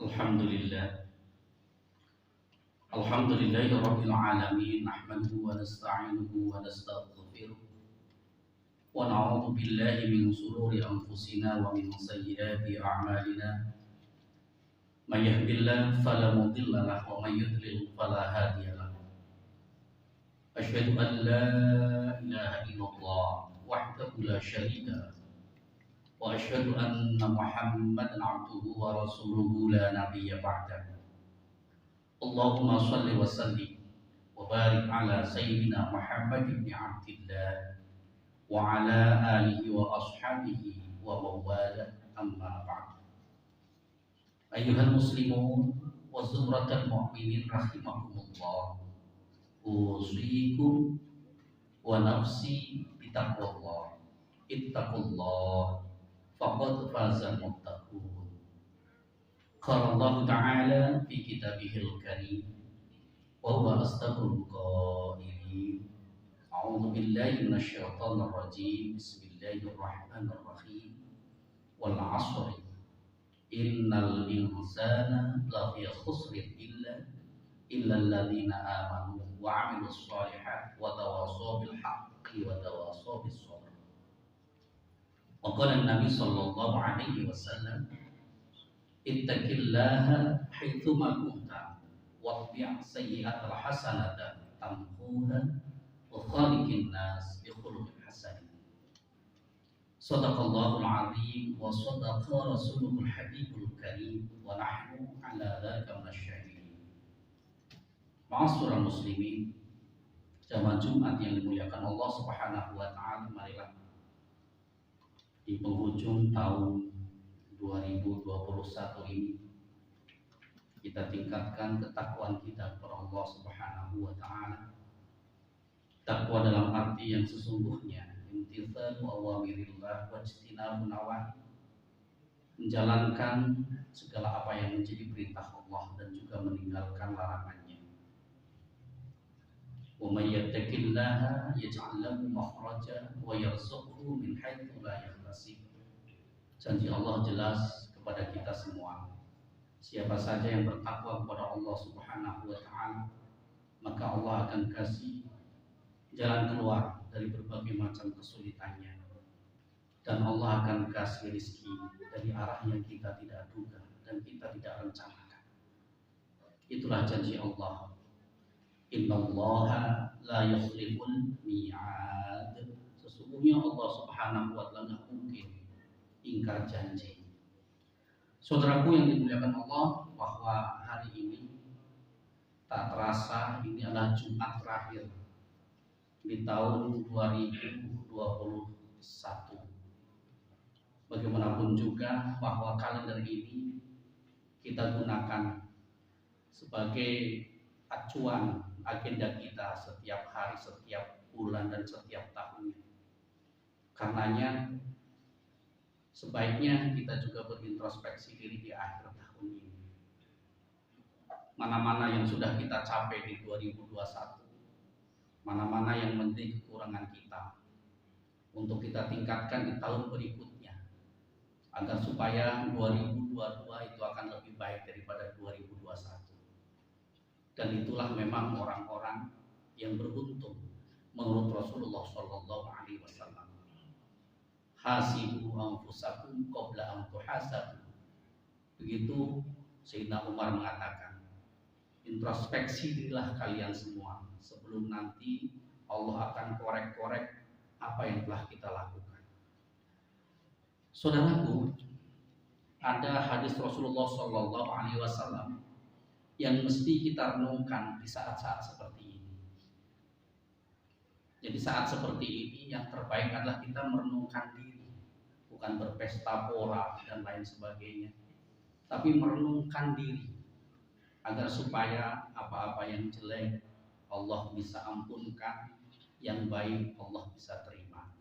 Alhamdulillah. Alhamdulillahi rabbil alamin. Nahmaduhu wa nasta'inuhu wa nastaghfiruh. Wa na'udzu billahi min shururi anfusina wa min sayyiati a'malina. May yahdihillahu fala mudilla lahu wa may yudlil fala hadiya lahu. Asyhadu an la ilaha illallah wahdahu la syarika lahu. Wa asyhadu anna Muhammadan 'abduhu wa rasuluhu la nabiyya ba'dahu. Allahumma salli wa sallim wa barik ala sayyidina Muhammad ibn Abdillah wa ala alihi wa ashabihi wa mawala amma ba'd. Ayyuhal muslimun wa zumratal mu'minin rahimakumullah. Usikum wa nafsi bitaqwallah. Ittaqullah faqad fazal muttaqun. Qala Allah Ta'ala fi kitabihil karim wa huwa asdaqul qailin. A'udzu billahi minasyaitonir rajim. Bismillahirrahmanirrahim. Wal 'ashri innal insana lafi khusrin illa alladziina aamanu wa 'amilus shalihaati wa tawashaw bil haqqi wa tawashaw bis sabr. Wa qala an-nabi sallallahu alaihi wasallam, ittaqillaha haitsuma kunta watbi' sayyi'atal hasanata tamhuha wa khaliqin nas bi khuluqin hasan. Shadaqallahul 'azim wa shadaqa rasuluhul habibul karim wa nahnu 'ala dzalika minasyahidin. Ma'asyiral muslimin, jamaah Jumat yang dimuliakan Allah Subhanahu wa taala, marilah di penghujung tahun 2021 ini kita tingkatkan ketakwaan kita kepada Allah Subhanahu wa taala. Takwa dalam arti yang sesungguhnya imtithalu awamirillah wa ijtinabun nawahi, menjalankan segala apa yang menjadi perintah Allah dan juga meninggalkan larangannya. Wa may yattaqillaha yaj'al lahu makhraja wa yarzuqhu min haitsu la yahtasib. Janji Allah jelas kepada kita semua. Siapa saja yang bertakwa kepada Allah Subhanahu wa taala, maka Allah akan kasih jalan keluar dari berbagai macam kesulitannya. Dan Allah akan kasih rezeki dari arah yang kita tidak duga dan kita tidak rencanakan. Itulah janji Allah. Innallaha la yukhliful mi'ad. Sesungguhnya Allah Subhanahu wa taala tidak mungkin ingkar janji. Saudaraku yang dimuliakan Allah, bahwa hari ini tak terasa ini adalah Jumat terakhir di tahun 2021. Bagaimanapun juga bahwa kalender ini kita gunakan sebagai acuan agenda kita setiap hari, setiap bulan, dan setiap tahunnya. Karenanya sebaiknya kita juga berintrospeksi diri di akhir tahun ini. Mana-mana yang sudah kita capai di 2021, mana-mana yang menjadi kekurangan kita, untuk kita tingkatkan di tahun berikutnya, agar supaya 2022 itu akan lebih baik daripada 2021. Dan itulah memang orang-orang yang beruntung menurut Rasulullah Shallallahu Alaihi Wasallam. Hasibu anfusakum qabla an tuhasabu. Begitu Sayyidina Umar mengatakan, introspeksi dirilah kalian semua sebelum nanti Allah akan korek-korek apa yang telah kita lakukan. Saudaraku, ada hadis Rasulullah Shallallahu Alaihi Wasallam yang mesti kita renungkan di saat-saat seperti ini. Jadi saat seperti ini yang terbaik adalah kita merenungkan diri, bukan berpesta pora dan lain sebagainya, tapi merenungkan diri agar supaya apa-apa yang jelek Allah bisa ampunkan, yang baik Allah bisa terima.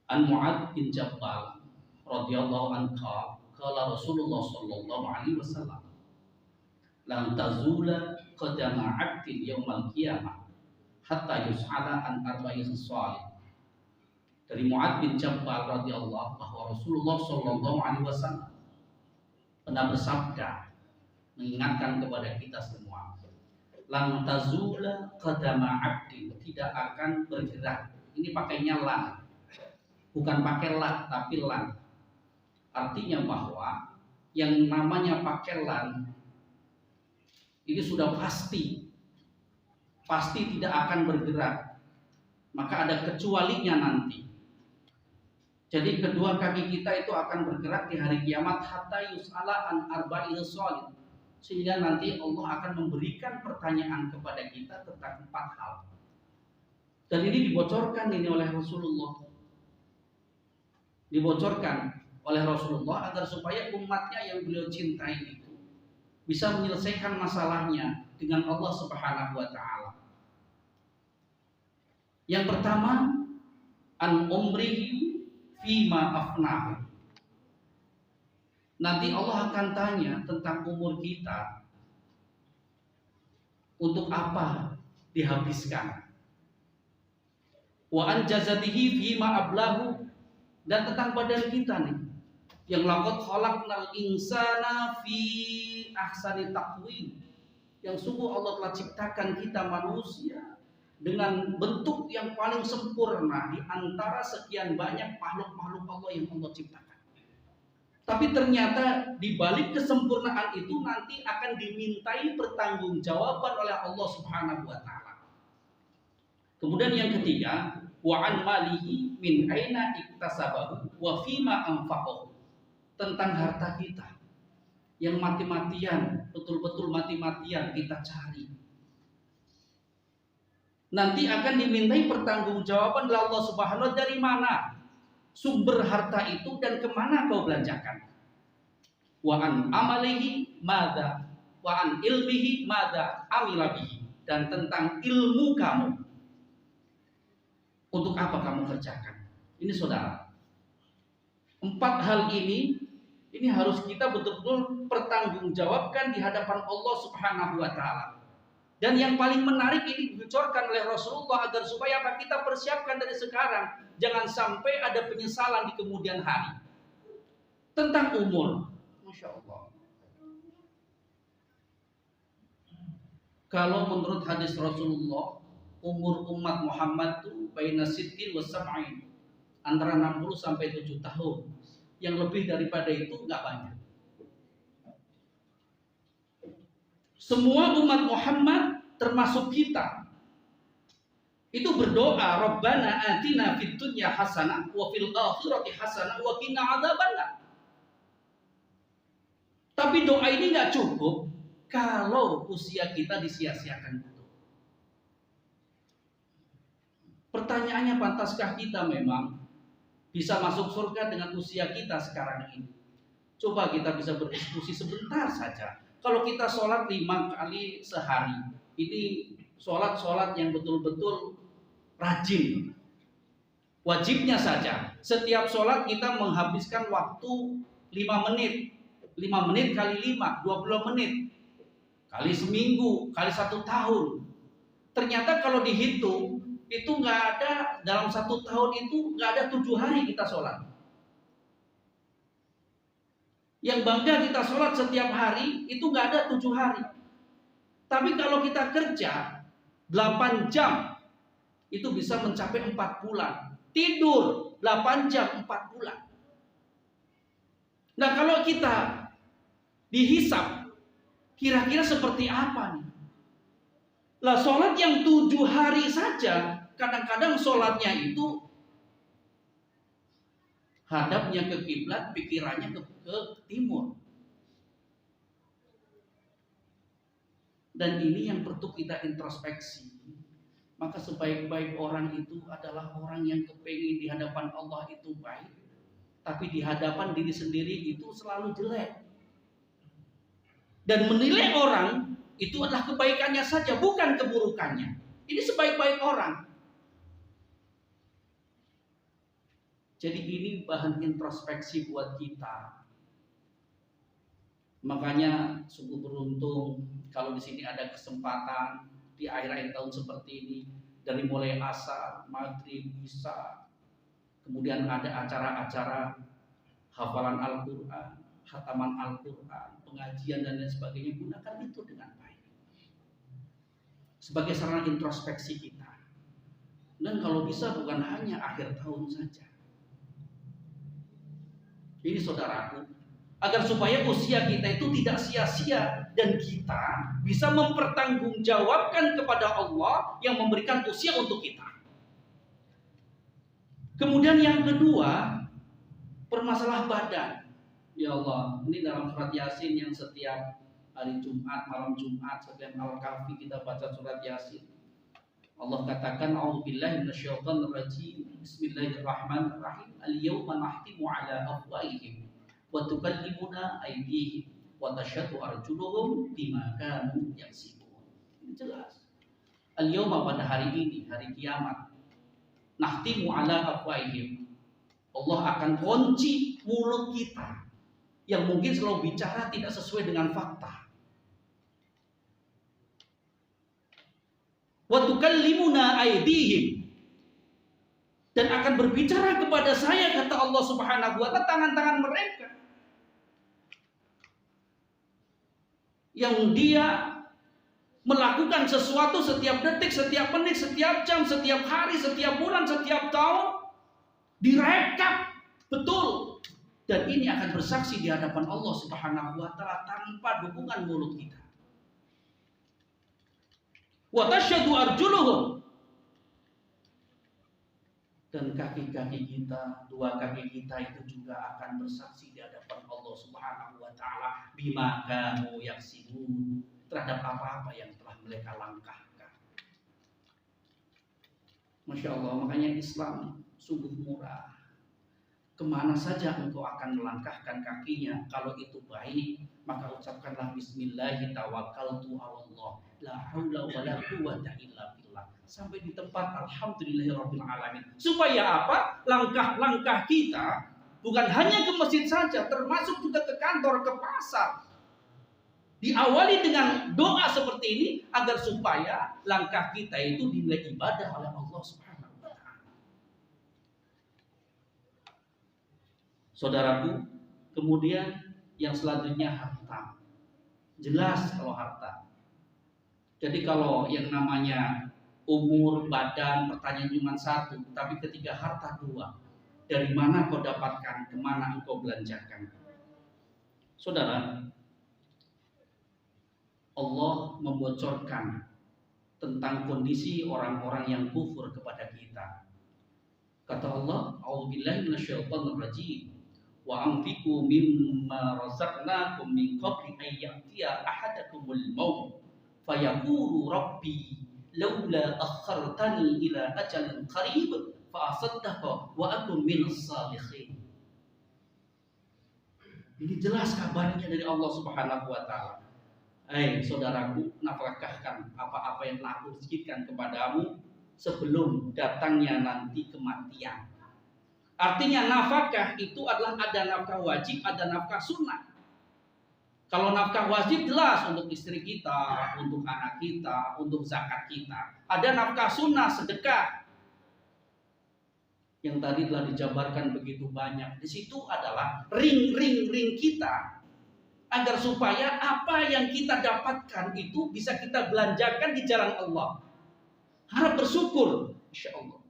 An Mu'adz bin Jabal radhiyallahu anhu qala Rasulullah sallallahu alaihi wasallam, lam tazula qadama 'abdin yaumal qiyamah hatta yus'ala an arba'in shalih. Dari Mu'adz bin Jabal radhiyallahu bahwa Rasulullah sallallahu alaihi wasallam pernah bersabda mengingatkan kepada kita semua, lan tazula qadama 'abdin, tidak akan bergerak. Ini pakainya lan, bukan pakai la tapi lan. Artinya bahwa yang namanya pakai lan ini sudah pasti tidak akan bergerak. Maka ada kecualinya nanti. Jadi kedua kaki kita itu akan bergerak di hari kiamat hatta yus'ala an arba'il sholih. Sehingga nanti Allah akan memberikan pertanyaan kepada kita tentang 4 hal. Dan ini dibocorkan ini oleh Rasulullah. Dibocorkan oleh Rasulullah agar supaya umatnya yang beliau cintai itu bisa menyelesaikan masalahnya dengan Allah Subhanahu wa taala. Yang pertama, an umrihi fima afnahu. Nanti Allah akan tanya tentang umur kita, untuk apa dihabiskan. Wa an jazatihi fima ablahu, dan tentang badan kita nih, yang laqad khalaqnal insana fi ahsani taqwim, yang sungguh Allah telah ciptakan kita manusia dengan bentuk yang paling sempurna di antara sekian banyak makhluk-makhluk Allah yang Allah ciptakan. Tapi ternyata di balik kesempurnaan itu nanti akan dimintai pertanggungjawaban oleh Allah Subhanahu wa taala. Kemudian yang ketiga, wa an malihi min aina iktasabahu wa fima anfaqahu, tentang harta kita yang mati-matian, betul-betul mati-matian kita cari. Nanti akan dimintai pertanggungjawaban oleh Allah Subhanahu wa taala, dari mana sumber harta itu dan kemana kau belanjakan. Wa an amalihi madza wa an ilmihi madza amila bihi, dan tentang ilmu kamu, untuk apa kamu kerjakan. Ini saudara, 4 hal ini harus kita betul-betul pertanggungjawabkan di hadapan Allah Subhanahu wa taala. Dan yang paling menarik ini dibocorkan oleh Rasulullah agar supaya apa, kita persiapkan dari sekarang, jangan sampai ada penyesalan di kemudian hari. Tentang umur, Masya Allah, kalau menurut hadis Rasulullah, umur umat Muhammad itu baina sittin wa sab'in, antara 60 sampai 7 tahun. Yang lebih daripada itu enggak banyak. Semua umat Muhammad termasuk kita itu berdoa, Rabbana atina fid dunya hasanah wa fil akhirati hasanah wa qina adzabannar. Tapi doa ini enggak cukup kalau usia kita disia-siakan. Pertanyaannya, pantaskah kita memang bisa masuk surga dengan usia kita sekarang ini? Coba kita bisa berdiskusi sebentar saja. Kalau kita sholat 5 kali sehari, ini sholat yang betul-betul rajin. Wajibnya saja, setiap sholat kita menghabiskan waktu 5 menit. 5 menit kali 5, 20 menit. Kali seminggu, kali 1 tahun. Ternyata kalau dihitung, itu nggak ada, dalam 1 tahun itu nggak ada 7 hari kita sholat. Yang bangga kita sholat setiap hari itu nggak ada 7 hari. Tapi kalau kita kerja 8 jam itu bisa mencapai 4 bulan. Tidur 8 jam 4 bulan. Nah, kalau kita dihisap, kira-kira seperti apa nih? Lah, sholat yang 7 hari saja, kadang-kadang sholatnya itu hadapnya ke kiblat, pikirannya ke timur. Dan ini yang perlu kita introspeksi. Maka sebaik-baik orang itu adalah orang yang kepingin di hadapan Allah itu baik, tapi di hadapan diri sendiri itu selalu jelek. Dan menilai orang itu adalah kebaikannya saja, bukan keburukannya. Ini sebaik-baik orang. Jadi ini bahan introspeksi buat kita. Makanya sungguh beruntung kalau di sini ada kesempatan di akhir-akhir tahun seperti ini, dari mulai asar, maghrib, isya, kemudian ada acara-acara hafalan Al-Quran, khataman Al-Quran, pengajian dan lain sebagainya, gunakan itu dengan baik sebagai sarana introspeksi kita. Dan kalau bisa bukan hanya akhir tahun saja. Ini saudaraku, agar supaya usia kita itu tidak sia-sia dan kita bisa mempertanggungjawabkan kepada Allah yang memberikan usia untuk kita. Kemudian yang kedua, permasalah badan. Ya Allah, ini dalam surat Yasin yang setiap hari Jumat, malam Jumat, setiap Al-Kahfi kita baca surat Yasin. Allah katakan, A'udzubillahi minasyaitonir rajim. Bismillahirrahmanirrahim. Al-yawma nahtimu ala afwahihim wa tukallimuna aydihim wa tashhadu arjuluhum bima kanu yaksibun. Ini jelas. Al-yawma, pada hari ini, hari kiamat, nahtimu ala afwahihim. Allah akan kunci mulut kita yang mungkin selalu bicara tidak sesuai dengan fakta. Wa tukallimuna aydihim, dan akan berbicara kepada saya, kata Allah Subhanahu wa ta'ala, tangan-tangan mereka yang dia melakukan sesuatu setiap detik, setiap menit, setiap jam, setiap hari, setiap bulan, setiap tahun, direkap betul, dan ini akan bersaksi di hadapan Allah Subhanahu wa ta'ala tanpa dukungan mulut kita. Wa tashhadu arjuluhum, dan kaki-kaki kita, dua kaki kita itu juga akan bersaksi di hadapan Allah Subhanahu wa ta'ala bima kanu yaksibun, terhadap apa-apa yang telah mereka langkahkan. Masya Allah, makanya Islam sungguh murah. Kemana saja engkau akan melangkahkan kakinya, kalau itu baik, maka ucapkanlah Bismillah tawakkaltu 'alallah la haula wala quwwata illa billah, sampai di tempat alhamdulillahirabbil alamin. Supaya apa? Langkah-langkah kita bukan hanya ke masjid saja, termasuk juga ke kantor, ke pasar, diawali dengan doa seperti ini agar supaya langkah kita itu dinilai ibadah oleh Allah Subhanahu wa ta'ala. Saudaraku, kemudian yang selanjutnya harta. Jelas kalau harta. Jadi kalau yang namanya umur, badan, pertanyaan cuma satu, tapi ketika harta dua, dari mana kau dapatkan, kemana engkau belanjakan? Saudara, Allah membocorkan tentang kondisi orang-orang yang kufur kepada kita. Kata Allah, A'udzubillahi minasyaitonir rajim. Wa anfiqu mimma razaqnakum min qabli an ya'tiya ahadakumul maut fayaqulu rabbi laula akhartani ila ajalin qarib fa asaddaqa wa akun minas salihin. Ini jelas kabarnya dari Allah Subhanahu wa ta'ala. Hai saudaraku, nafkahkan apa-apa yang telah aku rezekikan kepadamu sebelum datangnya nanti kematian. Artinya nafkah itu adalah ada nafkah wajib, ada nafkah sunnah. Kalau nafkah wajib jelas untuk istri kita, untuk anak kita, untuk zakat kita. Ada nafkah sunnah, sedekah, yang tadi telah dijabarkan begitu banyak. Di situ adalah ring kita, agar supaya apa yang kita dapatkan itu bisa kita belanjakan di jalan Allah. Harap bersyukur, insya Allah.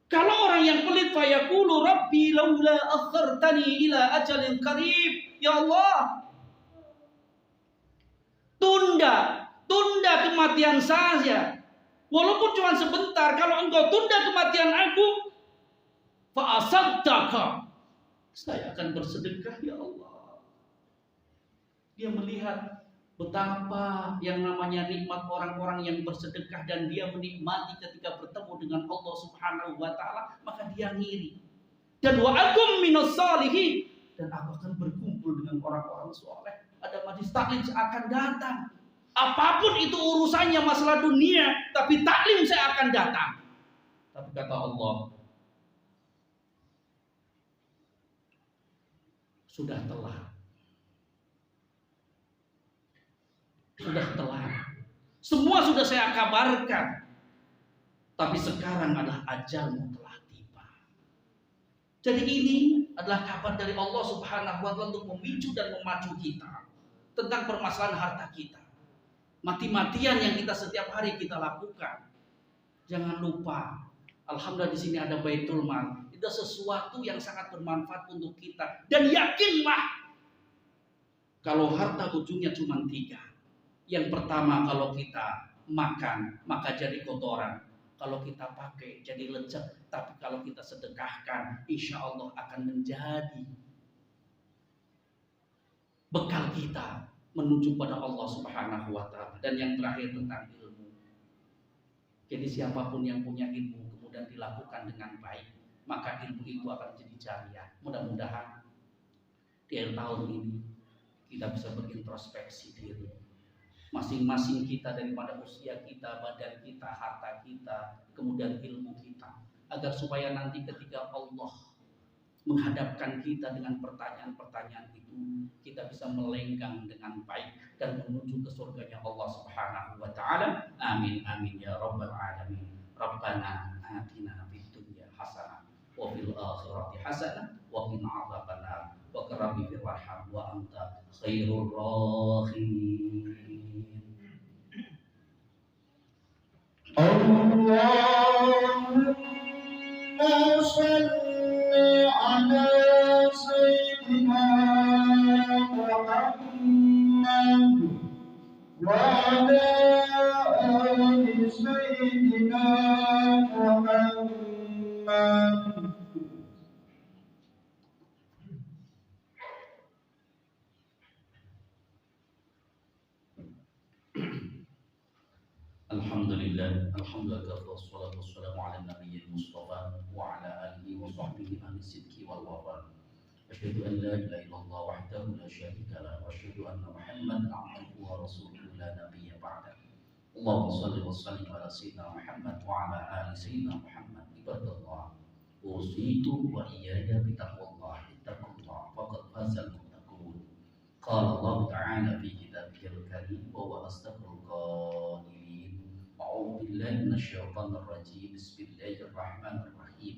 Kalau orang yang pelit, fayaqulu rabbi laula akhartani ila ajalin qarib, ya Allah, tunda kematian saya, walaupun cuma sebentar. Kalau engkau tunda kematian aku, fa asaddaka, saya akan bersedekah, ya Allah. Dia melihat betapa yang namanya nikmat orang-orang yang bersedekah, dan dia menikmati ketika bertemu dengan Allah Subhanahu wa ta'ala, maka dia ngiri. Dan wa akum minas salihin, dan aku akan berkumpul dengan orang-orang soleh. Ada majlis taklim akan datang. Apapun itu urusannya masalah dunia, tapi taklim saya akan datang. Tapi kata Allah, sudah telat. Sudah telat. Semua sudah saya kabarkan. Tapi sekarang adalah ajalmu telah tiba. Jadi ini adalah kabar dari Allah Subhanahu wa taala untuk memicu dan memacu kita tentang permasalahan harta kita. Mati-matian yang kita setiap hari kita lakukan. Jangan lupa, alhamdulillah di sini ada Baitul Mal. Itu sesuatu yang sangat bermanfaat untuk kita. Dan yakinlah, kalau harta ujungnya cuma 3. Yang pertama, kalau kita makan maka jadi kotoran. Kalau kita pakai jadi lecek. Tapi kalau kita sedekahkan, insya Allah akan menjadi bekal kita menuju pada Allah Subhanahu wa taala. Dan yang terakhir tentang ilmu. Jadi siapapun yang punya ilmu kemudian dilakukan dengan baik, maka ilmu itu akan jadi jariah. Mudah-mudahan di akhir tahun ini kita bisa berintrospeksi diri. Masing-masing kita daripada usia kita, badan kita, harta kita, kemudian ilmu kita, agar supaya nanti ketika Allah menghadapkan kita dengan pertanyaan-pertanyaan itu, kita bisa melenggang dengan baik dan menuju ke surganya Allah Subhanahu wa taala. Amin amin ya rabbal alamin. Rabbana atina fid dunya hasanah wa fil akhirati hasanah wa qina adzabannar wa rabbi firham wa anta khairur rahimin. Allahumma salli ala sayyidina Muhammad wa ala ali sayyidina Muhammad. Alhamdulillah, alhamdulillah, wassalatu wassalamu ala nabiyil mustafa wa ala alihi wa sahbihi ahli sidqi wal wafa. Asyhadu an la ilaha illallah wahdahu la syarika lah wa asyhadu anna Muhammadan abduhu wa rasuluhu la nabiyya ba'da. Allahumma shalli wa sallim ala sayyidina Muhammad wa ala ali sayyidina Muhammad. Ibadallah, usitu wa iyaya bi taqwallah, ittaqullah faqad fazal muttaqun. Qala Allah ta'ala fi kitabihil karim wa huwa asdaqul qailin. أعوذ بالله من الشيطان الرجيم بسم الله الرحمن الرحيم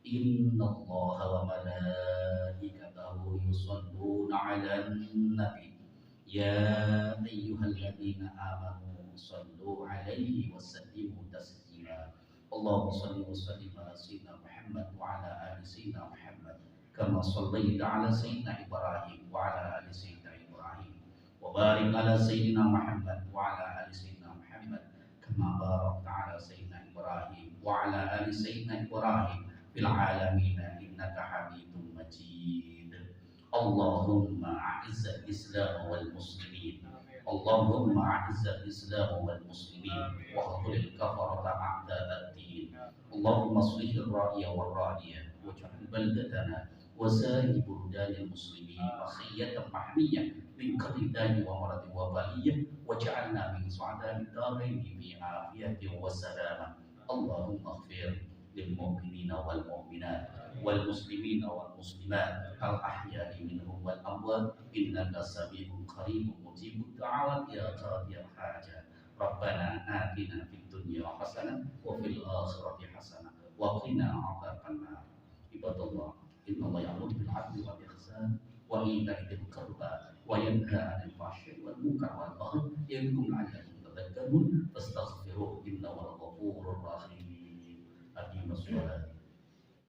إن الله وملائكته يصلون على النبي يا أيها الذين آمنوا صلوا عليه وسلموا تسليما اللهم صل وسلم على سيدنا محمد وعلى آل سيدنا محمد كما صليت على سيدنا إبراهيم وعلى آل سيدنا إبراهيم وبارك على سيدنا محمد وعلى آل سيدنا محمد كما باركت على سيدنا إبراهيم وعلى آل سيدنا إبراهيم في العالمين إنك حميد مجيد. اللهم أعز الإسلام والمسلمين اللهم أعز الإسلام والمسلمين واخذل الكفرة أعداء الدين. اللهم اصلح الرأي والراعية واجعل بلدتنا وسائر بلدان المسلمين وخية محمية من كل داء ومرض وبلية واجعلنا من سعداء الدارين بعافية وسلامة. اللهم اغفر للمؤمنين والمؤمنات والمسلمين والمسلمات الأحياء منهم والأموات إنك سميع قريب مجيب الدعوات يا قاضي الحاجات. ربنا آتنا في الدنيا حسنة وفي الآخرة حسنة وقنا عذاب النار. عباد الله إن الله يأمر بالعدل والإحسان وإيتاء ذي القربى وينهى عن الفحشاء والمنكر والبغي يعظكم لعلكم تذكرون فاستغفروه إنه هو الغفور الرحيم. أقيموا الصلاة